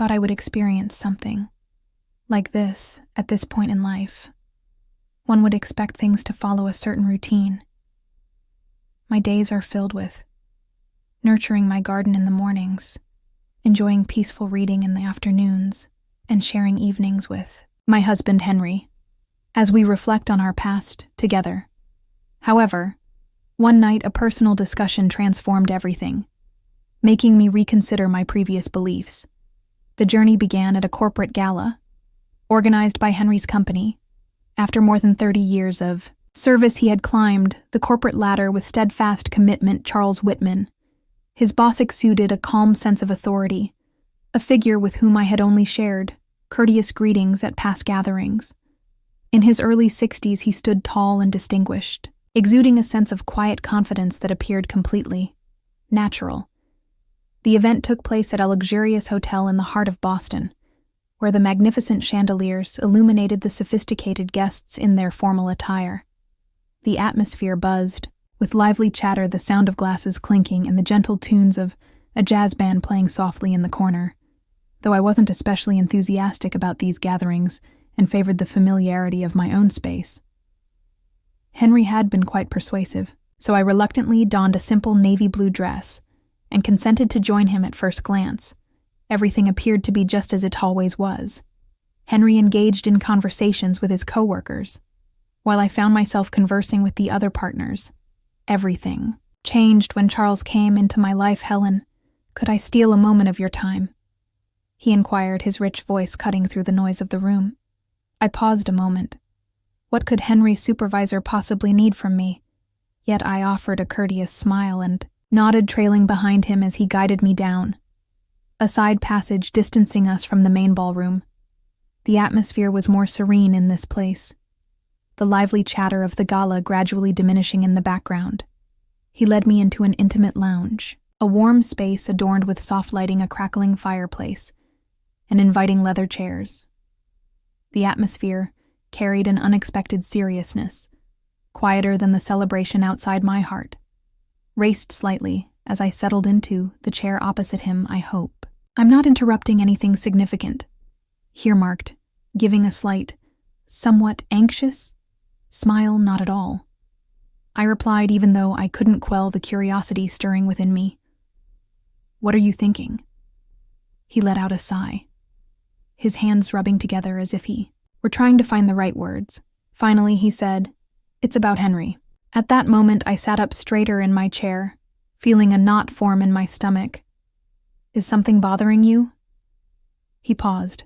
thought I would experience something like this at this point in life. One would expect things to follow a certain routine. My days are filled with nurturing my garden in the mornings, enjoying peaceful reading in the afternoons, and sharing evenings with my husband Henry, as we reflect on our past together. However, one night a personal discussion transformed everything, making me reconsider my previous beliefs. The journey began at a corporate gala, organized by Henry's company. After more than 30 years of service, he had climbed the corporate ladder with steadfast commitment. Charles Whitman. His boss exuded a calm sense of authority, a figure with whom I had only shared courteous greetings at past gatherings. In his early 60s, he stood tall and distinguished, exuding a sense of quiet confidence that appeared completely natural. The event took place at a luxurious hotel in the heart of Boston, where the magnificent chandeliers illuminated the sophisticated guests in their formal attire. The atmosphere buzzed with lively chatter, the sound of glasses clinking, and the gentle tunes of a jazz band playing softly in the corner. Though I wasn't especially enthusiastic about these gatherings and favored the familiarity of my own space. Henry had been quite persuasive, so I reluctantly donned a simple navy blue dress and consented to join him at first glance. Everything appeared to be just as it always was. Henry engaged in conversations with his coworkers, while I found myself conversing with the other partners. Everything changed when Charles came into my life. "Helen, could I steal a moment of your time?" he inquired, his rich voice cutting through the noise of the room. I paused a moment. What could Henry's supervisor possibly need from me? Yet I offered a courteous smile and nodded, trailing behind him as he guided me down a side passage distancing us from the main ballroom. The atmosphere was more serene in this place, the lively chatter of the gala gradually diminishing in the background. He led me into an intimate lounge, a warm space adorned with soft lighting, a crackling fireplace, and inviting leather chairs. The atmosphere carried an unexpected seriousness, quieter than the celebration outside my heart. Raced slightly as I settled into the chair opposite him. "I hope I'm not interrupting anything significant," he remarked, giving a slight, somewhat anxious smile. "Not at all," I replied, even though I couldn't quell the curiosity stirring within me. "What are you thinking?" He let out a sigh, his hands rubbing together as if he were trying to find the right words. Finally, he said, "It's about Henry." At that moment, I sat up straighter in my chair, feeling a knot form in my stomach. "Is something bothering you?" He paused.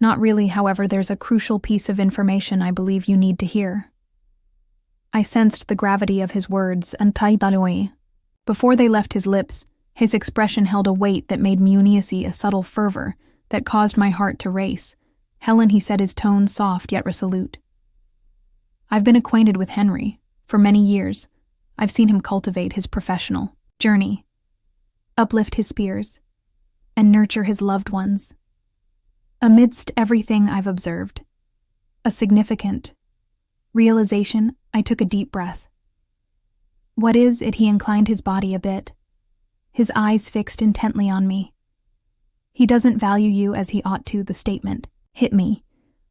"Not really, however, there's a crucial piece of information I believe you need to hear." I sensed the gravity of his words, and taidaloi. Before they left his lips, his expression held a weight that made Muniasi a subtle fervor that caused my heart to race. "Helen," he said, his tone soft yet resolute. "I've been acquainted with Henry for many years. I've seen him cultivate his professional journey, uplift his peers, and nurture his loved ones. Amidst everything I've observed, a significant realization, I took a deep breath. What is it?" He inclined his body a bit, his eyes fixed intently on me. "He doesn't value you as he ought to." The statement hit me,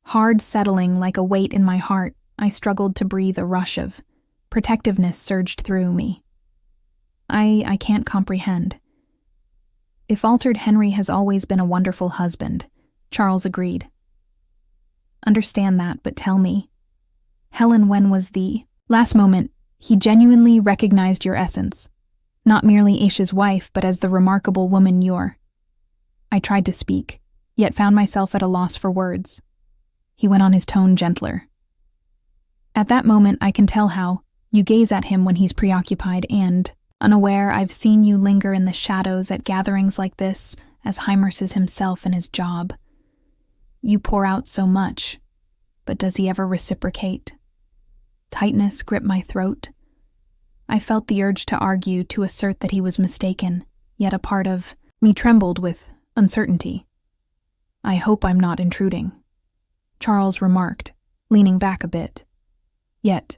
hard, settling like a weight in my heart. I struggled to breathe. A rush of protectiveness surged through me. I can't comprehend." "If altered, Henry has always been a wonderful husband," Charles agreed. "Understand that, but tell me, Helen, when was the last moment he genuinely recognized your essence, not merely Aisha's wife, but as the remarkable woman you're?" I tried to speak, yet found myself at a loss for words. He went on, his tone gentler. "At that moment, I can tell how you gaze at him when he's preoccupied and unaware. I've seen you linger in the shadows at gatherings like this, as Heimerses himself in his job. You pour out so much, but does he ever reciprocate?" Tightness gripped my throat. I felt the urge to argue, to assert that he was mistaken, yet a part of me trembled with uncertainty. "I hope I'm not intruding," Charles remarked, leaning back a bit. "Yet,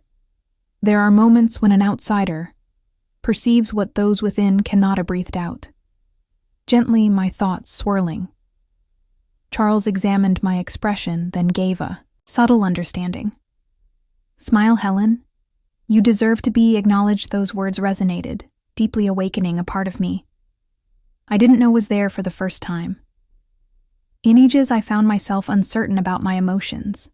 there are moments when an outsider perceives what those within cannot have breathed out." Gently, my thoughts swirling, Charles examined my expression, then gave a subtle understanding. "Smile, Helen. You deserve to be acknowledged." Those words resonated, deeply awakening a part of me I didn't know was there for the first time. In ages, I found myself uncertain about my emotions.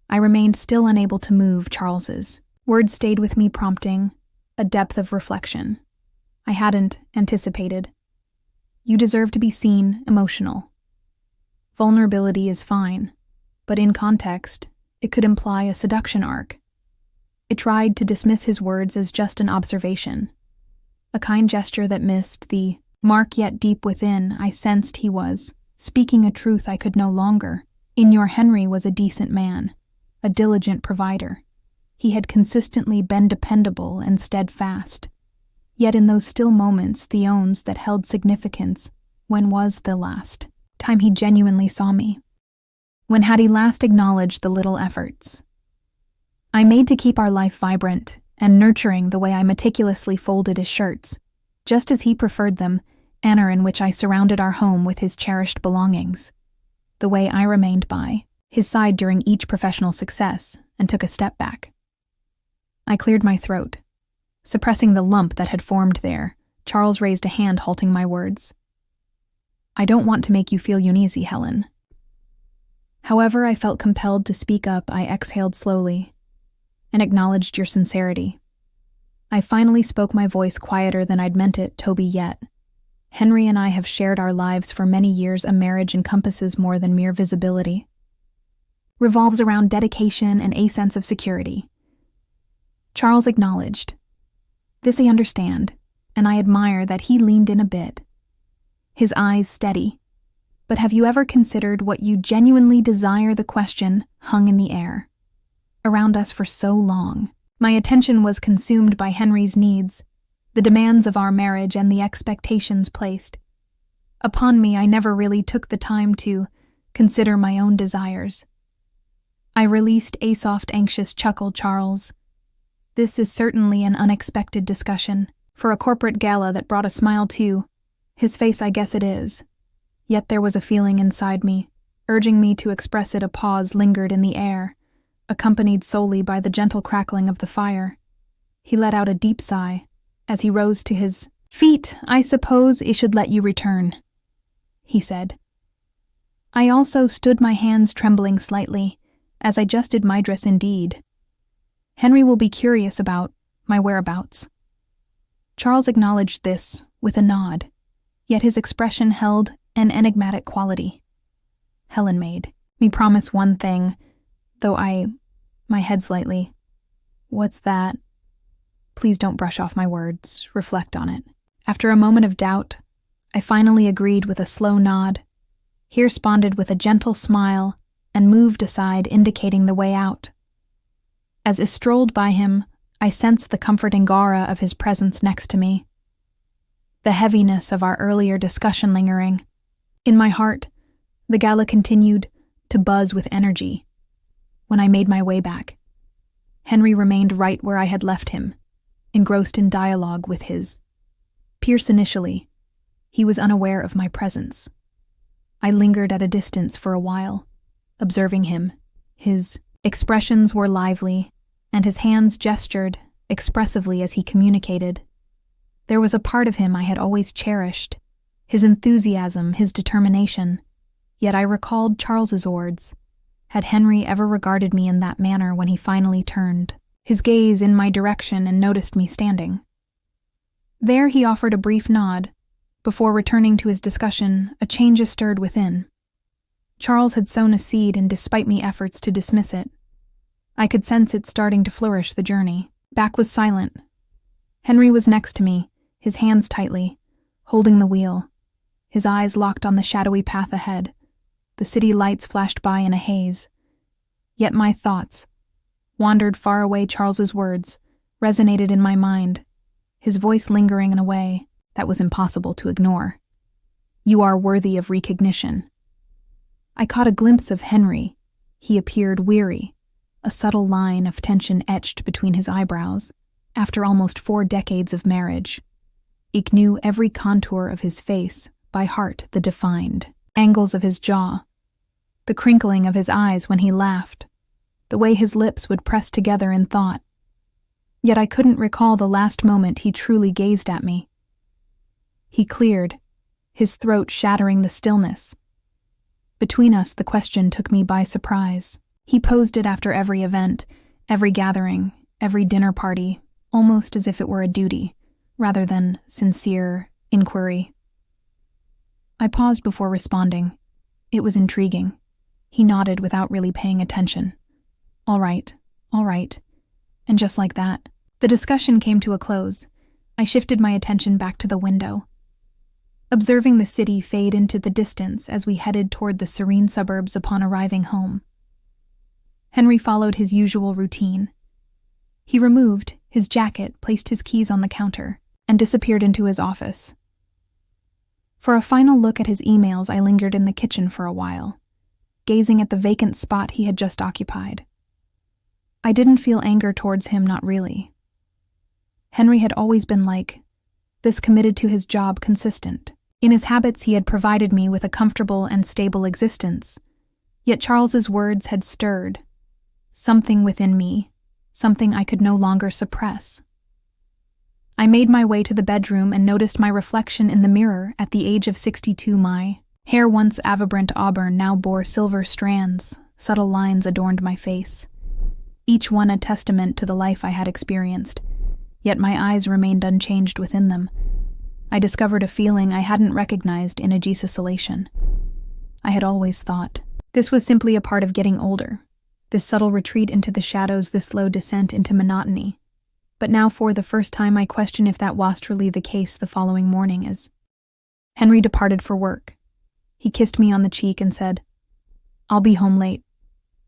I remained still unable to move. Charles's words stayed with me, prompting a depth of reflection I hadn't anticipated. "You deserve to be seen." Emotional vulnerability is fine, but in context, it could imply a seduction arc. I tried to dismiss his words as just an observation, a kind gesture that missed the mark, yet deep within, I sensed he was speaking a truth I could no longer ignore. Henry was a decent man, a diligent provider. He had consistently been dependable and steadfast. Yet in those still moments, the owns that held significance, when was the last time he genuinely saw me? When had he last acknowledged the little efforts I made to keep our life vibrant and nurturing, the way I meticulously folded his shirts, just as he preferred them, manner in which I surrounded our home with his cherished belongings, the way I remained by his side during each professional success and took a step back. I cleared my throat, suppressing the lump that had formed there. Charles raised a hand, halting my words. "I don't want to make you feel uneasy, Helen." However, I felt compelled to speak up. I exhaled slowly and acknowledged your sincerity. I finally spoke, my voice quieter than I'd meant it. "Toby, yet Henry and I have shared our lives for many years. A marriage encompasses more than mere visibility. Revolves around dedication and a sense of security." Charles acknowledged. "This I understand, and I admire that." He leaned in a bit, his eyes steady. "But have you ever considered what you genuinely desire?" The question hung in the air. Around us for so long, my attention was consumed by Henry's needs, the demands of our marriage, and the expectations placed upon me. I never really took the time to consider my own desires. I released a soft, anxious chuckle. "Charles, this is certainly an unexpected discussion for a corporate gala that brought a smile to his face. I guess it is." Yet there was a feeling inside me, urging me to express it. A pause lingered in the air, accompanied solely by the gentle crackling of the fire. He let out a deep sigh as he rose to his feet. "I suppose I should let you return," he said. I also stood, my hands trembling slightly as I adjusted my dress. "Indeed, Henry will be curious about my whereabouts." Charles acknowledged this with a nod, yet his expression held an enigmatic quality. "Helen made me promise one thing, though my head slightly." "What's that?" "Please don't brush off my words. Reflect on it." After a moment of doubt, I finally agreed with a slow nod. He responded with a gentle smile and moved aside, indicating the way out. As I strolled by him, I sensed the comforting aura of his presence next to me, the heaviness of our earlier discussion lingering. In my heart, the gala continued to buzz with energy. When I made my way back, Henry remained right where I had left him, engrossed in dialogue with his peers. Initially, he was unaware of my presence. I lingered at a distance for a while, observing him. His expressions were lively, and his hands gestured expressively as he communicated. There was a part of him I had always cherished, his enthusiasm, his determination. Yet I recalled Charles's words. Had Henry ever regarded me in that manner when he finally turned his gaze in my direction and noticed me standing? There he offered a brief nod. Before returning to his discussion, a change stirred within. Charles had sown a seed, and despite me efforts to dismiss it, I could sense it starting to flourish. The journey back was silent. Henry was next to me, his hands tightly holding the wheel, his eyes locked on the shadowy path ahead. The city lights flashed by in a haze. Yet my thoughts wandered far away. Charles's words resonated in my mind, his voice lingering in a way that was impossible to ignore. "You are worthy of recognition." I caught a glimpse of Henry. He appeared weary, a subtle line of tension etched between his eyebrows. After almost 4 decades of marriage, I knew every contour of his face by heart. The defined angles of his jaw, the crinkling of his eyes when he laughed, the way his lips would press together in thought. Yet I couldn't recall the last moment he truly gazed at me. He cleared, his throat shattering the stillness. Between us, the question took me by surprise. He posed it after every event, every gathering, every dinner party, almost as if it were a duty, rather than sincere inquiry. I paused before responding. It was intriguing. He nodded without really paying attention. All right. And just like that, the discussion came to a close. I shifted my attention back to the window, observing the city fade into the distance as we headed toward the serene suburbs upon arriving home. Henry followed his usual routine. He removed his jacket, placed his keys on the counter, and disappeared into his office. For a final look at his emails, I lingered in the kitchen for a while, gazing at the vacant spot he had just occupied. I didn't feel anger towards him, not really. Henry had always been like this, committed to his job, consistent. In his habits, he had provided me with a comfortable and stable existence. Yet Charles's words had stirred something within me, something I could no longer suppress. I made my way to the bedroom and noticed my reflection in the mirror. At the age of 62, my hair, once vibrant auburn, now bore silver strands. Subtle lines adorned my face, each one a testament to the life I had experienced. Yet my eyes remained unchanged within them. I discovered a feeling I hadn't recognized in Aegis elation. I had always thought this was simply a part of getting older, this subtle retreat into the shadows, this slow descent into monotony. But now, for the first time, I question if that was truly the case. The following morning, as Henry departed for work, he kissed me on the cheek and said, "I'll be home late.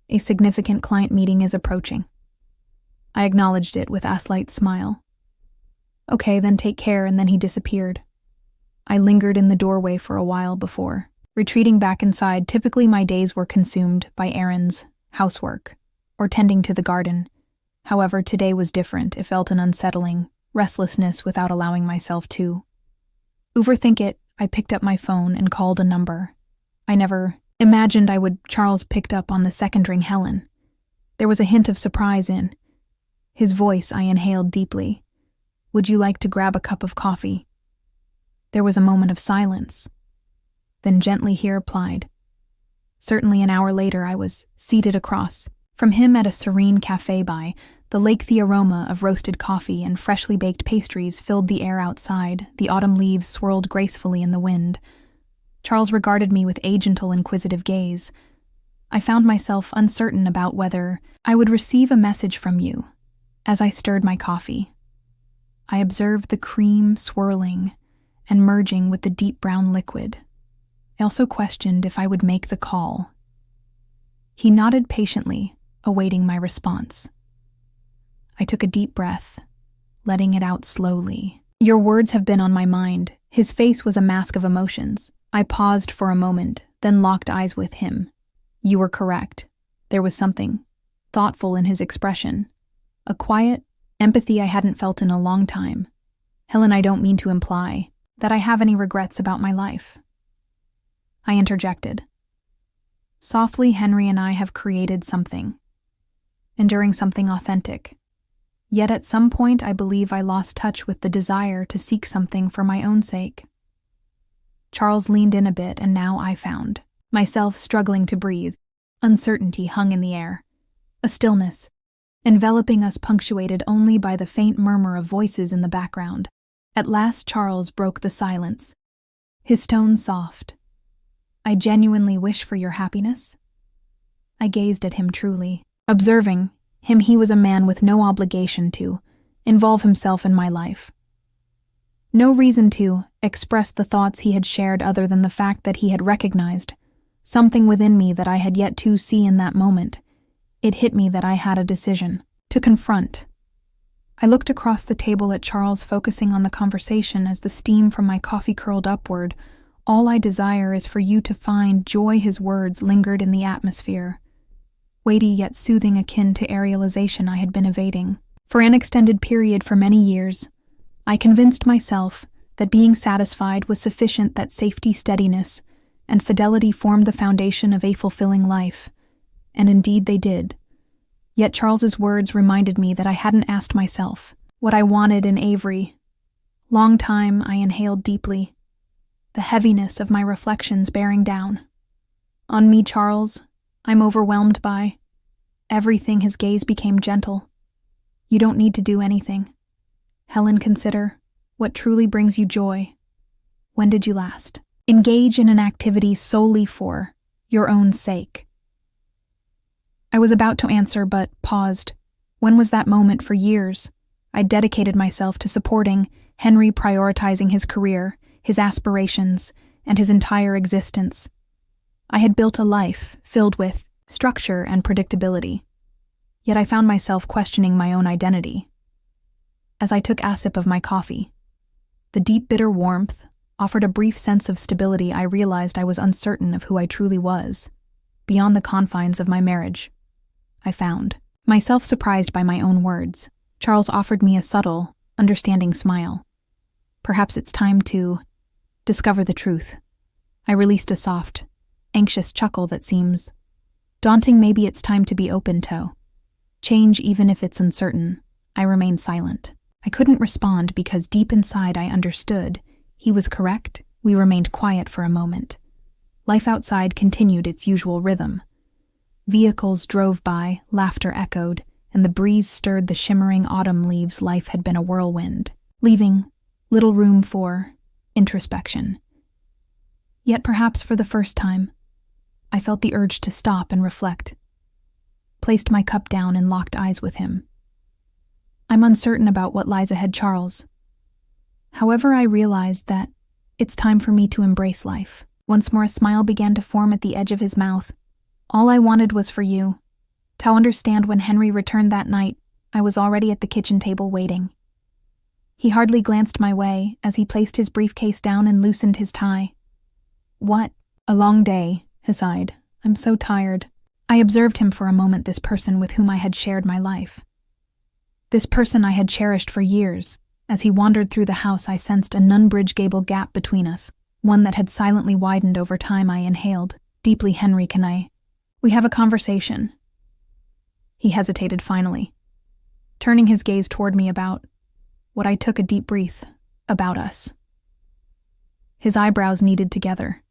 A significant client meeting is approaching." I acknowledged it with a slight smile. "Okay, then take care," and then he disappeared. I lingered in the doorway for a while before retreating back inside. Typically, my days were consumed by errands, housework, or tending to the garden. However, today was different. It felt an unsettling restlessness without allowing myself to overthink it. I picked up my phone and called a number I never imagined I would. Charles picked up on the second ring. "Helen." There was a hint of surprise in his voice. I inhaled deeply. "Would you like to grab a cup of coffee?" There was a moment of silence. Then gently he replied, "Certainly." An hour later, I was seated across from him at a serene cafe by the lake. The aroma of roasted coffee and freshly baked pastries filled the air outside. The autumn leaves swirled gracefully in the wind. Charles regarded me with a gentle, inquisitive gaze. I found myself uncertain about whether I would receive a message from you. As I stirred my coffee, I observed the cream swirling and merging with the deep brown liquid. I also questioned if I would make the call. He nodded patiently, awaiting my response. I took a deep breath, letting it out slowly. "Your words have been on my mind." His face was a mask of emotions. I paused for a moment, then locked eyes with him. "You were correct." There was something thoughtful in his expression, a quiet empathy I hadn't felt in a long time. "Helen, I don't mean to imply that I have any regrets about my life." I interjected. Softly, Henry and I have created something, enduring, something authentic. Yet at some point, I believe I lost touch with the desire to seek something for my own sake. Charles leaned in a bit, and now I found myself struggling to breathe. Uncertainty hung in the air, a stillness enveloping us, punctuated only by the faint murmur of voices in the background. At last, Charles broke the silence, his tone soft. "I genuinely wish for your happiness." I gazed at him truly, observing him. He was a man with no obligation to involve himself in my life. No reason to express the thoughts he had shared, other than the fact that he had recognized something within me that I had yet to see in that moment. It hit me that I had a decision to confront. I looked across the table at Charles, focusing on the conversation as the steam from my coffee curled upward. "All I desire is for you to find joy." His words lingered in the atmosphere, weighty yet soothing, akin to aerialization I had been evading. For an extended period, for many years, I convinced myself that being satisfied was sufficient, that safety, steadiness, and fidelity formed the foundation of a fulfilling life. And indeed they did. Yet Charles's words reminded me that I hadn't asked myself what I wanted in Avery. Long time I inhaled deeply, the heaviness of my reflections bearing down. On me, Charles, I'm overwhelmed by everything. His gaze became gentle. You don't need to do anything. Helen, consider what truly brings you joy. When did you last engage in an activity solely for your own sake? I was about to answer, but paused. When was that moment? For years, I dedicated myself to supporting Henry, prioritizing his career, his aspirations, and his entire existence. I had built a life filled with structure and predictability. Yet I found myself questioning my own identity. As I took a sip of my coffee, the deep bitter warmth offered a brief sense of stability. I realized I was uncertain of who I truly was, beyond the confines of my marriage. I found myself surprised by my own words. Charles offered me a subtle, understanding smile. Perhaps it's time to discover the truth. I released a soft, anxious chuckle that seems daunting. Maybe it's time to be open to change, even if it's uncertain. I remained silent. I couldn't respond because deep inside I understood he was correct. We remained quiet for a moment. Life outside continued its usual rhythm. Vehicles drove by, laughter echoed, and the breeze stirred the shimmering autumn leaves. Life had been a whirlwind, leaving little room for introspection. Yet perhaps for the first time, I felt the urge to stop and reflect. Placed my cup down and locked eyes with him. I'm uncertain about what lies ahead, Charles. However, I realized that it's time for me to embrace life. Once more a smile began to form at the edge of his mouth. All I wanted was for you to understand. When Henry returned that night, I was already at the kitchen table waiting. He hardly glanced my way as he placed his briefcase down and loosened his tie. What a long day, he sighed. I'm so tired. I observed him for a moment, this person with whom I had shared my life. This person I had cherished for years. As he wandered through the house, I sensed a non-bridge gable gap between us, one that had silently widened over time. I inhaled deeply. Henry, we have a conversation? He hesitated finally, turning his gaze toward me. About what? I took a deep breath. About us. His eyebrows kneaded together,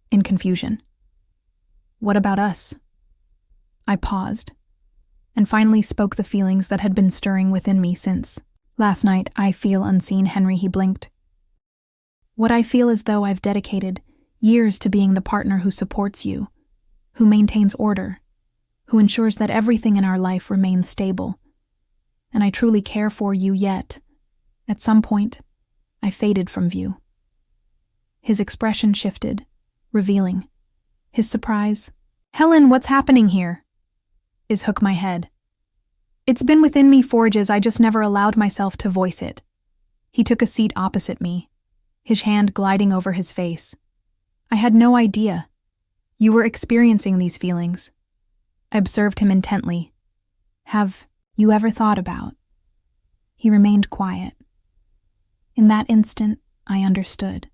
in confusion. What about us? I paused, and finally spoke the feelings that had been stirring within me since last night. I feel unseen, Henry, he blinked. What I feel is though I've dedicated years to being the partner who supports you, who maintains order, who ensures that everything in our life remains stable. And I truly care for you, yet, at some point, I faded from view. His expression shifted, revealing his surprise. Helen, what's happening here? Shook my head. It's been within me for ages, I just never allowed myself to voice it. He took a seat opposite me, his hand gliding over his face. I had no idea you were experiencing these feelings. I observed him intently. Have you ever thought about? He remained quiet. In that instant, I understood.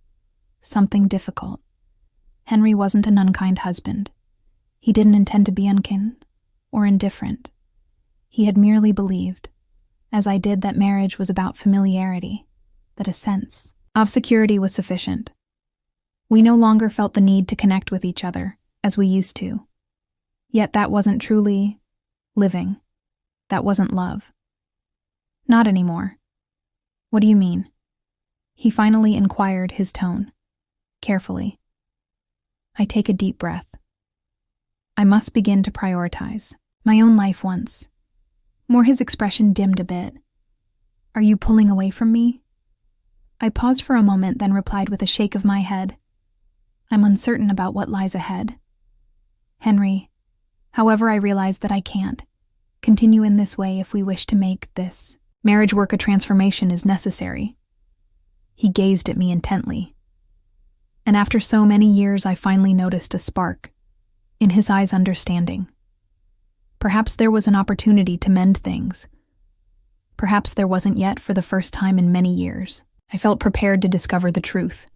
Something difficult. Henry wasn't an unkind husband. He didn't intend to be unkind or indifferent. He had merely believed, as I did, that marriage was about familiarity, that a sense of security was sufficient. We no longer felt the need to connect with each other as we used to. Yet that wasn't truly living. That wasn't love. Not anymore. What do you mean? He finally inquired, his tone carefully. I take a deep breath. I must begin to prioritize my own life once more. His expression dimmed a bit. Are you pulling away from me? I paused for a moment, then replied with a shake of my head. I'm uncertain about what lies ahead. Henry, however, I realize that I can't continue in this way if we wish to make this marriage work. A transformation is necessary. He gazed at me intently. And after so many years, I finally noticed a spark in his eyes, understanding. Perhaps there was an opportunity to mend things. Perhaps there wasn't yet. For the first time in many years, I felt prepared to discover the truth.